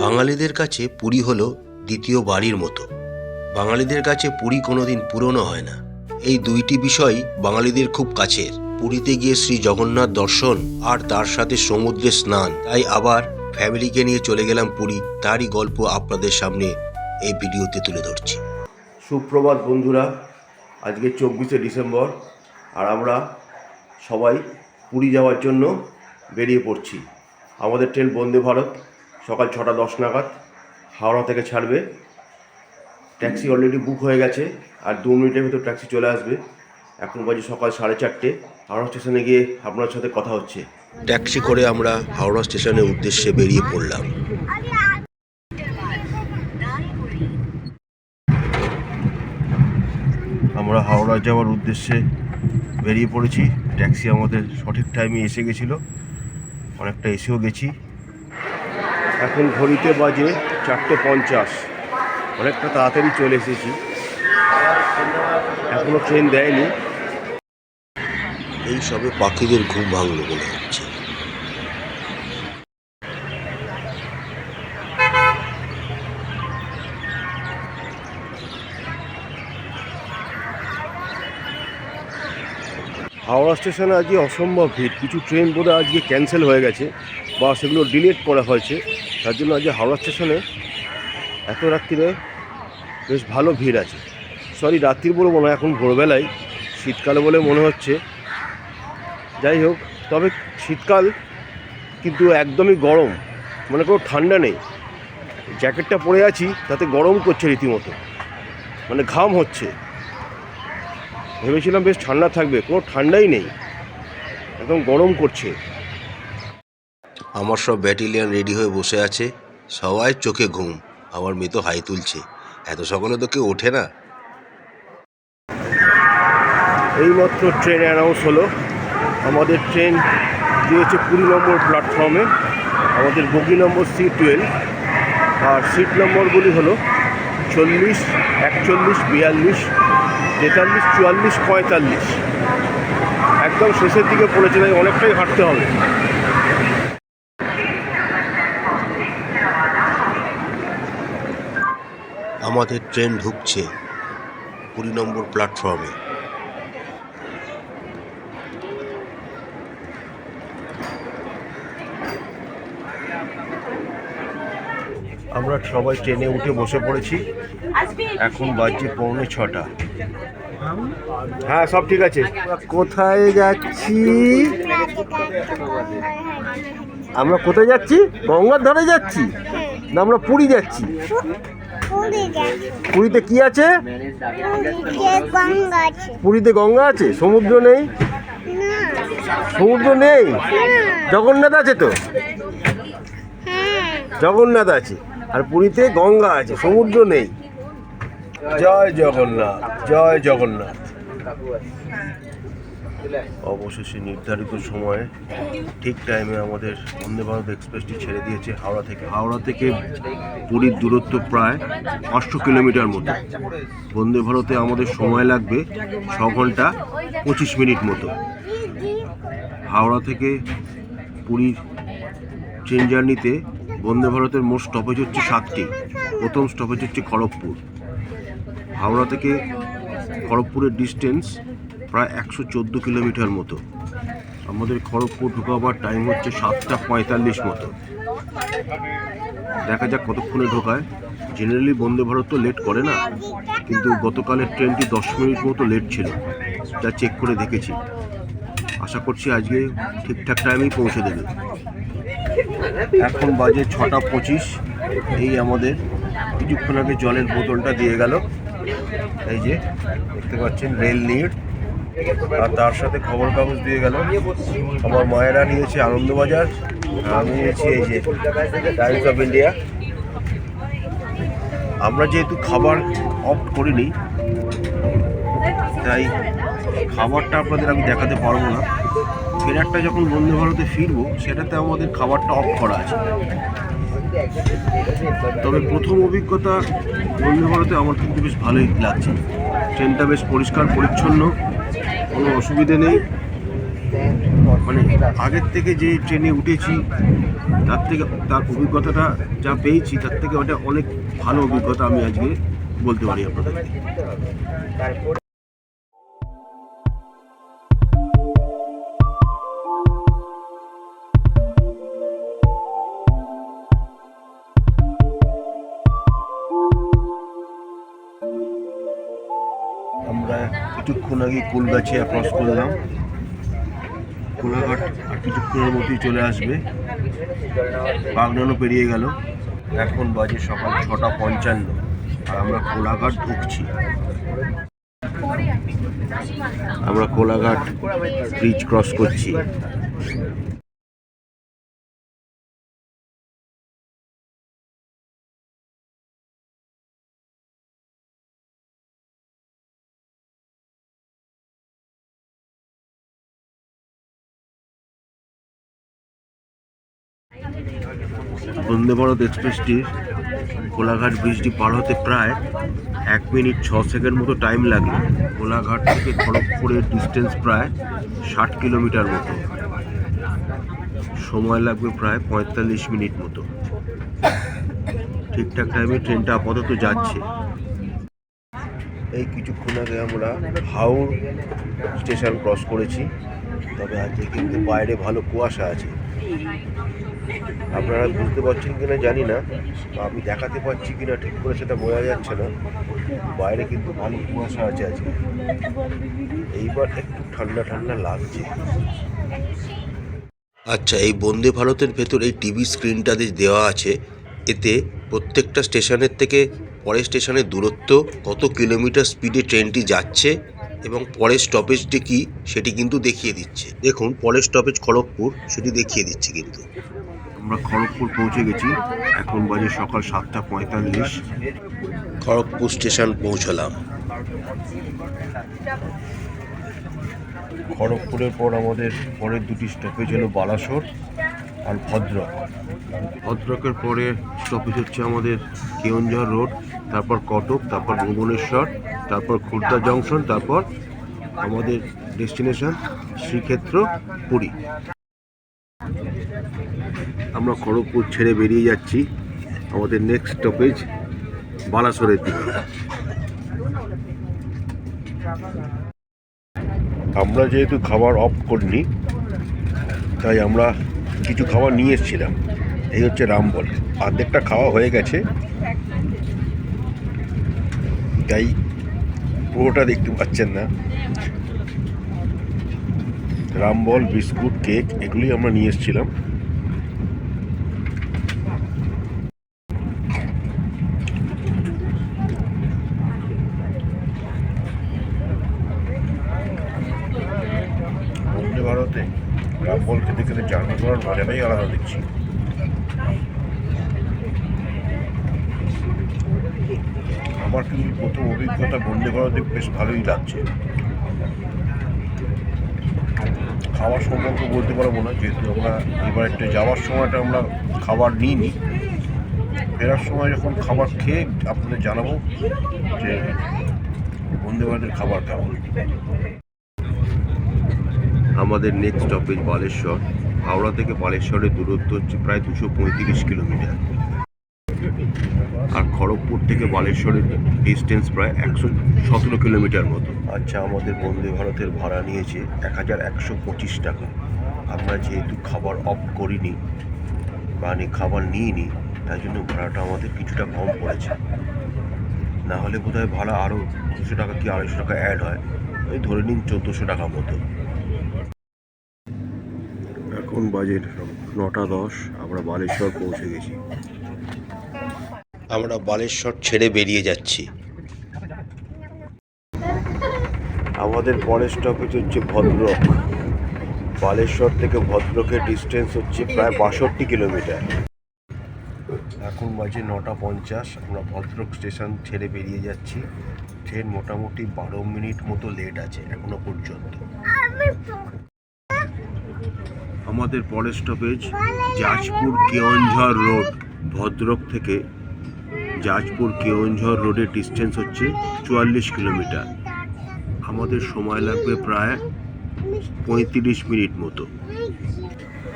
বাঙালিদের কাছে পুরী হলো দ্বিতীয় বাড়ির মতো। বাঙালিদের কাছে পুরী কোনোদিন পুরনো হয় না। এই দুইটি বিষয় বাঙালিদের খুব কাছের। পুরীতে গিয়ে শ্রী জগন্নাথ দর্শন আর তার সাথে সমুদ্রে স্নান। তাই আবার ফ্যামিলিকে নিয়ে চলে গেলাম পুরী। তারই গল্প আপনাদের সামনে এই ভিডিওতে তুলে ধরছি। সুপ্রভাত বন্ধুরা, আজকে 24শে ডিসেম্বর আর আমরা সবাই পুরী যাওয়ার জন্য বেরিয়ে পড়ছি। আমাদের ট্রেন বন্দে ভারত সকাল 6টা 10 নাগাদ হাওড়া থেকে ছাড়বে। ট্যাক্সি অলরেডি বুক হয়ে গেছে আর 2 মিনিটের ভিতর ট্যাক্সি চলে আসবে। এখন বাজে সকাল 4:30। হাওড়া স্টেশনে গিয়ে আপনার সাথে কথা হচ্ছে। ট্যাক্সি করে আমরা হাওড়া স্টেশনের উদ্দেশ্যে বেরিয়ে পড়লাম। আমরা হাওড়া যাওয়ার উদ্দেশ্যে বেরিয়ে পড়েছি। ট্যাক্সি আমাদের সঠিক টাইমে এসে গেছিলো, অনেকটা এসেও গেছি। এখন ঘড়িতে বাজে 4:50, অনেকটা তাড়াতাড়ি চলে এসেছি। এখনো ট্রেন দেয়নি। এই সবে পাখিদের ঘুম ভাঙলো মনে হচ্ছে। হাওড়া স্টেশনে আজকে অসম্ভব ভিড়। কিছু ট্রেন বোধহয় আজকে ক্যান্সেল হয়ে গেছে বা সেগুলো ডিলেট করা হয়েছে, তার জন্য আজকে হাওড়া স্টেশনে এত রাত্রিরে বেশ ভালো ভিড় আছে। সরি, রাত্রির বলবো না, এখন ভোরবেলায়, শীতকালে বলে মনে হচ্ছে। যাই হোক, তবে শীতকাল কিন্তু একদমই গরম, মানে কোনো ঠান্ডা নেই। জ্যাকেটটা পরে আছি তাতে গরম করছে রীতিমতো, মানে ঘাম হচ্ছে। ভেবেছিলাম বেশ ঠান্ডা থাকবে, কোনো ঠান্ডাই নেই, একদম গরম করছে। আমার সব ব্যাটালিয়ান রেডি হয়ে বসে আছে, সবাই চোখে ঘুম। আমার মেয়ে তো হাই তুলছে, এত সকালে তো কেউ ওঠে না। এইমাত্র ট্রেন অ্যানাউন্স হলো। আমাদের ট্রেন দিয়েছে 20 নম্বর প্ল্যাটফর্মে। আমাদের বগি নম্বর C12 আর সিট নম্বরগুলি হলো 40, 41, 42, 43, 44, 45। একদম শেষের দিকে পড়েছে, তাই অনেকটাই হাঁটতে হবে। আমাদের ট্রেন ঢুকছে 20 নম্বর প্ল্যাটফর্মে। আমরা সবাই ট্রেনে উঠে বসে পড়েছি। এখন বাজে 5:45। হ্যাঁ, সব ঠিক আছে। কোথায় যাচ্ছি আমরা? কোথায় যাচ্ছি? গঙ্গার ধারে যাচ্ছি না, আমরা পুরী যাচ্ছি। পুরীতে কি আছে? পুরীতে গঙ্গা আছে, সমুদ্র নেই। সমুদ্র নেই, জগন্নাথ আছে তো। জগন্নাথ আছে আর পুরীতে গঙ্গা আছে, সমুদ্র নেই। জয় জগন্নাথ, জয় জগন্নাথ। অবশেষে নির্ধারিত সময়ে ঠিক টাইমে আমাদের বন্দে ভারত এক্সপ্রেসটি ছেড়ে দিয়েছে হাওড়া থেকে পুরীর দূরত্ব প্রায় 800 কিলোমিটার মতো। বন্দে ভারতে আমাদের সময় লাগবে 6 ঘন্টা 25 মিনিট মতো। হাওড়া থেকে পুরীর ট্রেন জার্নিতে বন্দে ভারতের মোট স্টপেজ হচ্ছে 7টি। প্রথম স্টপেজ হচ্ছে খড়গপুর। হাওড়া থেকে খড়গপুরের ডিস্টেন্স প্রায় 114 কিলোমিটার মতো। আমাদের খড়গপুর ঢোকাবার টাইম হচ্ছে 7:45 মতো। দেখা যাক কতক্ষণে ঢোকায়। জেনারেলি বন্দে ভারত তো লেট করে না, কিন্তু গতকালের ট্রেনটি 10 মিনিট মতো লেট ছিল, যা চেক করে দেখেছি। আশা করছি আজকে ঠিকঠাক টাইমেই পৌঁছে দেবে। এখন বাজে 6:25। এই আমাদের কিছুক্ষণ আগে জলের বোতলটা দিয়ে গেল, এই যে দেখতে পাচ্ছেন, রেল নিড। আর তার সাথে খবর কাগজ দিয়ে গেল। আমার মায়েরা নিয়েছে আনন্দবাজার, আমি নিয়েছি এই যে টাইমস অফ ইন্ডিয়া। আমরা যেহেতু খাবার অপ্ট করিনি, তাই খাবারটা আপনাদের আমি দেখাতে পারবো না। ফেরারটা যখন বন্দে ভারতে ফিরবো, সেটাতে আমাদের খাবারটা অফ করা আছে। তবে প্রথম অভিজ্ঞতা বন্দে ভারতে আমার কিন্তু বেশ ভালোই লাগছে। ট্রেনটা বেশ পরিষ্কার পরিচ্ছন্ন, কোনো অসুবিধে নেই। মানে আগের থেকে যে ট্রেনে উঠেছি তার অভিজ্ঞতাটা যা পেয়েছি তার থেকে ওটা অনেক ভালো অভিজ্ঞতা আমি আজকে বলতে পারি আপনাদের। আমরা কিছুক্ষণ আগে কুলগাছিয়া ক্রস করলাম, কোলাঘাট আর কিছুক্ষণের মধ্যেই চলে আসবে। বাগনানও পেরিয়ে গেল। এখন বাজে সকাল 6:55 আর আমরা কোলাঘাট ঢুকছি। আমরা কোলাঘাট ব্রিজ ক্রস করছি। বন্দে ভারত এক্সপ্রেসটির কোলাঘাট ব্রিজটি পার হতে প্রায় 1 মিনিট 6 সেকেন্ড মতো টাইম লাগলো। কোলাঘাট থেকে খড়গপুরের ডিস্টেন্স প্রায় 60 কিলোমিটার মতো, সময় লাগবে প্রায় 45 মিনিট মতো। ঠিকঠাক টাইমে ট্রেনটা আপাতত যাচ্ছে। এই কিছুক্ষণ আগে আমরা হাওড় স্টেশন ক্রস করেছি। তবে আজকে কিন্তু বাইরে ভালো কুয়াশা আছে। আপনারা বুঝতে পারছেন কিনা জানি না, আমি দেখাতে পারছি কিনা ঠিক করে সেটা বোঝা যাচ্ছে না। বাইরে কিন্তু ভালো কুয়াশা আছে আজকে। এইবার একটু ঠান্ডা ঠান্ডা লাগছে। আচ্ছা, এই বন্দে ভারতের ভেতর এই টিভি স্ক্রিনটাতে দেওয়া আছে, এতে প্রত্যেকটা স্টেশনের থেকে পরের স্টেশনের দূরত্ব, কত কিলোমিটার স্পিডে ট্রেনটি যাচ্ছে এবং পরের স্টপেজটি কি সেটি কিন্তু দেখিয়ে দিচ্ছে। দেখুন, পরের স্টপেজ খড়গপুর, সেটি দেখিয়ে দিচ্ছে। কিন্তু আমরা খড়গপুর পৌঁছে গেছি। এখন বাজে সকাল 7:45। খড়গপুর স্টেশন পৌঁছলাম। খড়গপুরের পর আমাদের পরের দুটি স্টপেজ হলো বালাসোর আর ভদ্রক। ভদ্রকের পরে স্টপেজ হচ্ছে আমাদের কেওনঝড় রোড, তারপর কটক, তারপর ভুবনেশ্বর, তারপর খুর্দা জংশন, তারপর আমাদের ডেস্টিনেশন শ্রীক্ষেত্র, পুরী। আমরা খড়গপুর ছেড়ে বেরিয়ে যাচ্ছি আমাদের নেক্সট স্টপেজ বালাসোরের দিকে। আমরা যেহেতু খাবার অফ করিনি, তাই আমরা কিছু খাবার নিয়ে এসেছিলাম। এই হচ্ছে রামবল, অর্ধেকটা খাওয়া হয়ে গেছে, তাই পুরোটা দেখতে পাচ্ছেন না। রামবল, বিস্কুট, কেক এগুলি আমরা নিয়ে এসেছিলাম। বন্দে ভারতে রামবল খেতে খেতে জার্নি করার মজাটাই আলাদা দেখছি। আমার কিন্তু প্রথম অভিজ্ঞতা বন্দে ভারতে বেশ ভালোই লাগছে। খাওয়ার সম্পর্কে বলতে পারবো না, যেহেতু আমরা এবার একটা যাওয়ার সময়টা আমরা খাবার নিইনি। ফেরার সময় যখন খাবার খেয়ে আপনাদের জানাবো যে বন্দে ভারতের খাবার কেমন। আমাদের নেক্সট স্টপেজ বালেশ্বর। হাওড়া থেকে বালেশ্বরের দূরত্ব হচ্ছে প্রায় 235 কিলোমিটার, আর খড়গপুর থেকে বালেশ্বরের ডিস্টেন্স প্রায় 117 কিলোমিটার মতো। আচ্ছা, আমাদের বন্দে ভারতের ভাড়া নিয়েছে 1125 টাকা। আমরা যেহেতু খাবার অফ করিনি, মানে খাবার নিইনি, তাই জন্য ভাড়াটা আমাদের কিছুটা কম পড়েছে। না হলে বোধহয় ভাড়া আরও 200 টাকা কি 250 টাকা অ্যাড হয়। ওই ধরে নিন 1400 টাকা মতো। এখন বাজে 9:10, আমরা বালেশ্বর পৌঁছে গেছি। আমরা বালেশ্বর ছেড়ে বেরিয়ে যাচ্ছি। আমাদের পরের স্টপেজ হচ্ছে ভদ্রক। বালেশ্বর থেকে ভদ্রকের ডিস্টেন্স হচ্ছে প্রায় 62 কিলোমিটার। এখন বাজে 9:50, আমরা ভদ্রক স্টেশন ছেড়ে বেরিয়ে যাচ্ছি। ট্রেন মোটামুটি 12 মিনিট মতো লেট আছে এখনো পর্যন্ত। আমাদের পরের স্টপেজ জাজপুর কেওনঝড় রোড। ভদ্রক থেকে জাজপুর কেওনঝড় রোডের ডিস্টেন্স হচ্ছে 44 কিলোমিটার। আমাদের সময় লাগবে প্রায় 35 মিনিট মতো।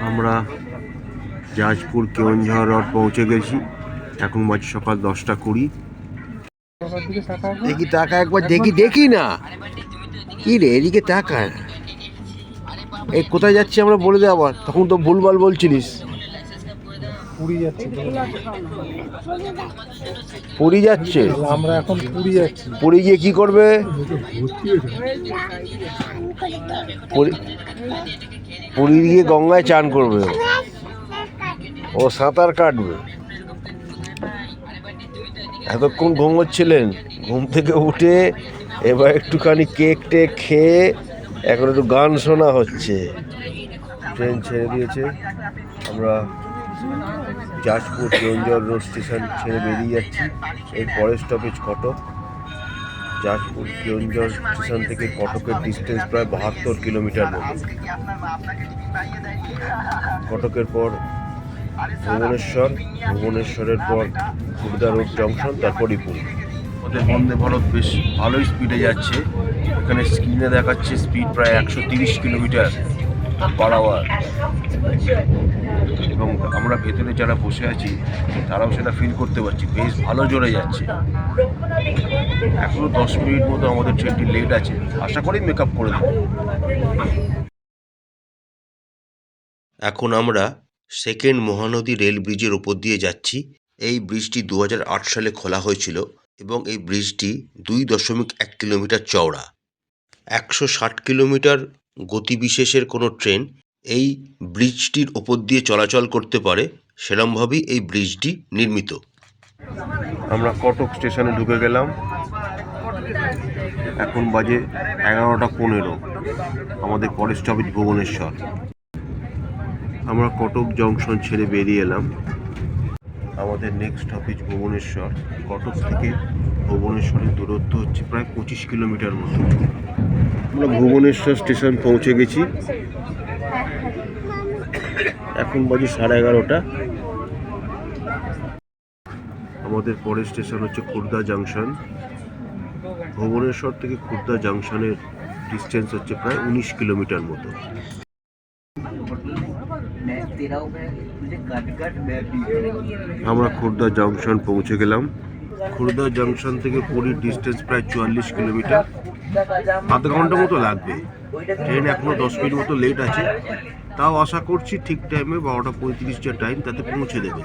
আমরা জাজপুর কেওনঝড় রোড পৌঁছে গেছি। এখন বাজে সকাল 10:20। দেখি টাকা একবার দেখি না কি রে, এদিকে টাকা এই কোথায় যাচ্ছি আমরা বলে দে আবার, তখন তো ভুলভাল বলছিলিস। পুরী যাচ্ছে, আমরা এখন পুরী যাচ্ছি। পুরী গিয়ে কি করবে? পুরী গিয়ে গঙ্গায় চান করবে, ও সাঁতার কাটবে। এতক্ষণ ঘুমোচ্ছিলেন, ঘুম থেকে উঠে এবার একটুখানি কেক টেক খেয়ে এখন একটু গান শোনা হচ্ছে। ট্রেন ছেড়ে দিয়েছে, আমরা জাজপুর কেওনঝড় রোড স্টেশন ছেড়ে বেরিয়ে যাচ্ছি। এর পরের স্টপেজ কটক। জাজপুর কেওনঝড় স্টেশন থেকে কটকের ডিস্টেন্স প্রায় 72 কিলোমিটার মতো। কটকের পর ভুবনেশ্বরের পর খুর্দা রোড জংশন, তারপরই পুরী। আমাদের বন্দে ভারত বেশ ভালোই স্পিডে যাচ্ছে। এখানে স্ক্রিনে দেখাচ্ছে স্পিড প্রায় 130 কিলোমিটার পার আওয়ার, এবং আমরা ভেতরে যারা বসে আছি তারাও সেটা ফিল করতে পারছি, বেশ ভালো জোরে যাচ্ছে। এখনো 10 মিনিট মতো আমাদের ট্রেনটি লেট আছে, আশা করি মেকআপ করে দেবে। এখন আমরা সেকেন্ড মহানদী রেল ব্রিজের ওপর দিয়ে যাচ্ছি। এই ব্রিজটি 2008 সালে খোলা হয়েছিল এবং এই ব্রিজটি 2.1 কিলোমিটার চওড়া। 160 কিলোমিটার গতিবিশেষের কোনো ট্রেন এই ব্রিজটির ওপর দিয়ে চলাচল করতে পারে, সেরমভাবেই এই ব্রিজটি নির্মিত। আমরা কটক স্টেশনে ঢুকে গেলাম। এখন বাজে 11:15। আমাদের পরের স্টপেজ ভুবনেশ্বর। আমরা কটক জংশন ছেড়ে বেরিয়ে এলাম। আমাদের নেক্সট স্টপেজ ভুবনেশ্বর। কটক থেকে ভুবনেশ্বরের দূরত্ব হচ্ছে প্রায় 25 কিলোমিটার মতো। আমরা ভুবনেশ্বর স্টেশন পৌঁছে গেছি। এখন বাজে 11:30। আমাদের পরের স্টেশন হচ্ছে খুর্দা জংশন। ভুবনেশ্বর থেকে খুর্দা জংশনের ডিস্টেন্স হচ্ছে প্রায় 19 কিলোমিটার মতো। আমরা খুর্দা জংশন পৌঁছে গেলাম। খুর্দা জংশন থেকে পুরীর ডিস্টেন্স প্রায় 44 কিলোমিটার। আধ ঘন্টা মতো লাগবে। ট্রেন এখনো 10 মিনিট মতো লেট আছে, তাও আশা করছি ঠিক টাইমে 12:35 যা টাইম তাতে পৌঁছে দেবে,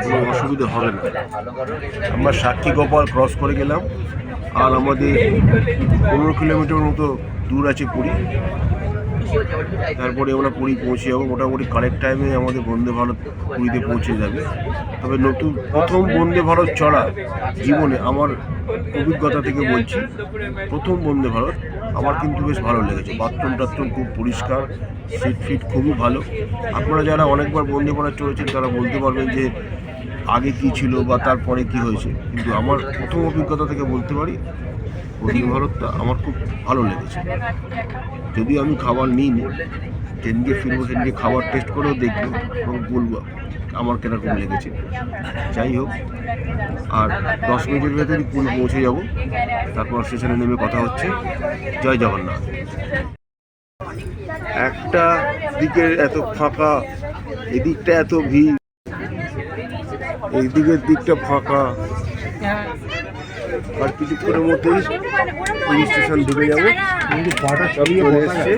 কোনো অসুবিধা হবে না। আমরা সাক্ষী গোপাল ক্রস করে গেলাম, আর আমাদের 15 কিলোমিটার মতো দূর আছে পুরী। তারপরে আমরা পুরী পৌঁছে যাবো। মোটামুটি কারেক্ট টাইমে আমাদের বন্দে ভারত পুরীতে পৌঁছে যাবে। তবে প্রথম বন্দে ভারত চড়া জীবনে, আমার অভিজ্ঞতা থেকে বলছি, প্রথম বন্দে ভারত আমার কিন্তু বেশ ভালো লেগেছে। বাথরুম টাথরুম খুব পরিষ্কার, সিট ফিট খুবই ভালো। আপনারা যারা অনেকবার বন্দে ভারত চড়েছেন তারা বলতে পারবেন যে আগে কি ছিল বা তারপরে কি হয়েছে, কিন্তু আমার প্রথম অভিজ্ঞতা থেকে বলতে পারি বন্দে ভারতটা আমার খুব ভালো লেগেছে। যদিও আমি খাবার নিইনি, যেদিনকে ফিরবো সেদিনকে খাবার টেস্ট করেও দেখবো এবং বলবো আমার কীরকম লেগেছে। যাই হোক, আর 10 মিনিটের ভেতরে পুরী পৌঁছে যাব। তারপর স্টেশনে নেমে কথা হচ্ছে। জয় জগন্নাথ। একটা দিকের এত ফাঁকা, এদিকটা এত ভিড়, এই দিকের দিকটা ফাঁকা। আর কিছুক্ষণের মধ্যেই পুরী স্টেশন ঢুকে যাবো। চলে এসছে।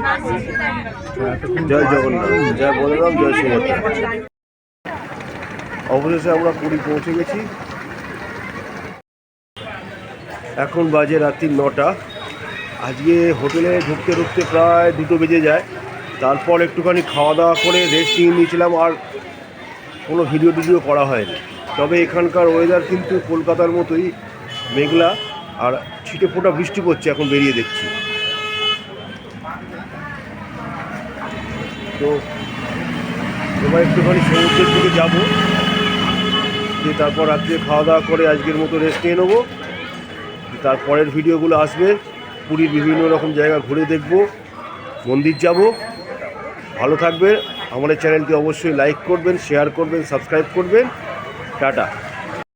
জয় জগন্নাথ, জয় বলরাম, জয় সুভদ্রা। অবশেষে আমরা পুরী পৌঁছে গেছি। এখন বাজে রাত্রি 9টা। আজকে হোটেলে ঢুকতে ঢুকতে প্রায় 2টো বেজে যায়। তারপর একটুখানি খাওয়া দাওয়া করে রেস্ট নিয়ে নিয়েছিলাম, আর কোনো ভিডিও টিডিও করা হয়নি। তবে এখানকার ওয়েদার কিন্তু কলকাতার মতোই মেঘলা, আর ছিটে ফোঁটা বৃষ্টি পড়ছে এখন বেরিয়ে দেখছি। তো এবার একটুখানি সমুদ্রের দিকে যাবো, দিয়ে তারপর রাত্রে খাওয়া দাওয়া করে আজকের মতো রেস্ট নিয়ে নেবো। তারপরের ভিডিওগুলো আসবে, পুরীর বিভিন্ন রকম জায়গা ঘুরে দেখব, মন্দির যাব। ভালো থাকবেন। আমাদের চ্যানেলটি অবশ্যই লাইক করবেন, শেয়ার করবেন, সাবস্ক্রাইব করবেন। টাটা।